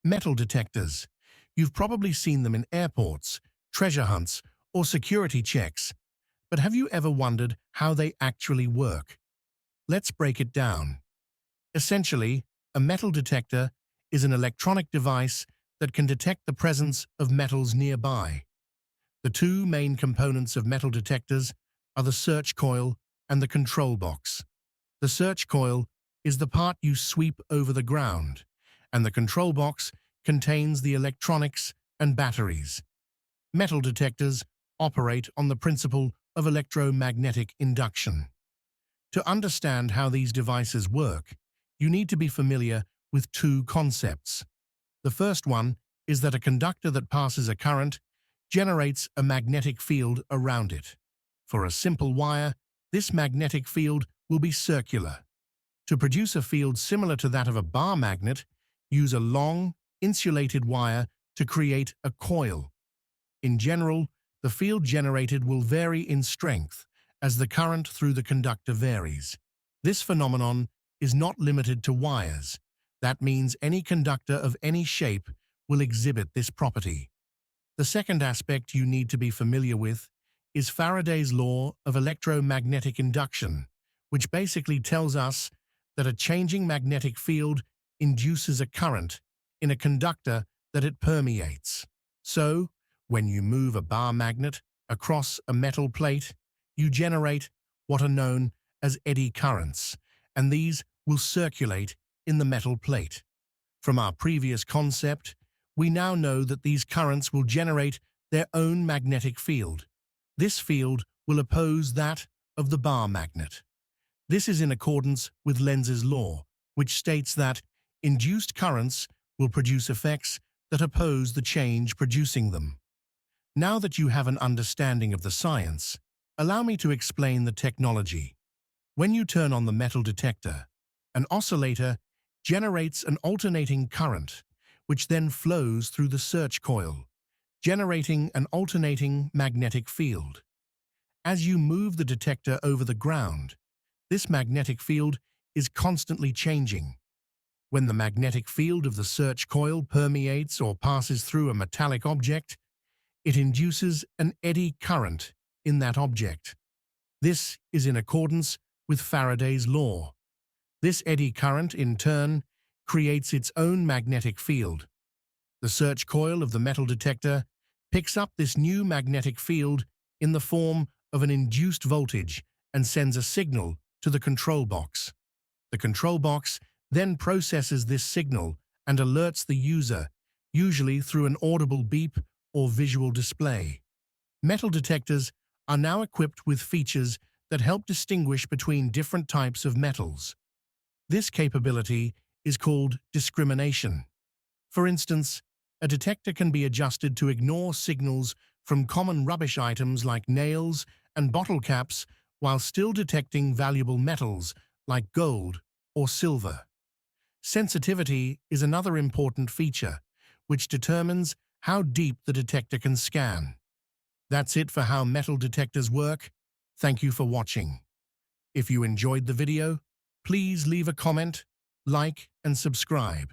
Metal detectors. You've probably seen them in airports, treasure hunts, or security checks. But have you ever wondered how they actually work? Let's break it down. Essentially, a metal detector is an electronic device that can detect the presence of metals nearby. The two main components of metal detectors are the search coil and the control box. The search coil is the part you sweep over the ground, and the control box contains the electronics and batteries. Metal detectors operate on the principle of electromagnetic induction. To understand how these devices work, you need to be familiar with two concepts. The first one is that a conductor that passes a current generates a magnetic field around it. For a simple wire, this magnetic field will be circular. To produce a field similar to that of a bar magnet, use a long, insulated wire to create a coil. In general, the field generated will vary in strength as the current through the conductor varies. This phenomenon is not limited to wires. That means any conductor of any shape will exhibit this property. The second aspect you need to be familiar with is Faraday's law of electromagnetic induction, which basically tells us that a changing magnetic field induces a current in a conductor that it permeates. So, when you move a bar magnet across a metal plate, you generate what are known as eddy currents, and these will circulate in the metal plate. From our previous concept, we now know that these currents will generate their own magnetic field. This field will oppose that of the bar magnet. This is in accordance with Lenz's law, which states that induced currents will produce effects that oppose the change producing them. Now that you have an understanding of the science, allow me to explain the technology. When you turn on the metal detector, an oscillator generates an alternating current, which then flows through the search coil, generating an alternating magnetic field. As you move the detector over the ground, this magnetic field is constantly changing. When the magnetic field of the search coil permeates or passes through a metallic object, it induces an eddy current in that object. This is in accordance with Faraday's law. This eddy current, in turn, creates its own magnetic field. The search coil of the metal detector picks up this new magnetic field in the form of an induced voltage and sends a signal to the control box. The control box then processes this signal and alerts the user, usually through an audible beep or visual display. Metal detectors are now equipped with features that help distinguish between different types of metals. This capability is called discrimination. For instance, a detector can be adjusted to ignore signals from common rubbish items like nails and bottle caps while still detecting valuable metals like gold or silver. Sensitivity is another important feature, which determines how deep the detector can scan. That's it for how metal detectors work. Thank you for watching. If you enjoyed the video, please leave a comment, like, and subscribe.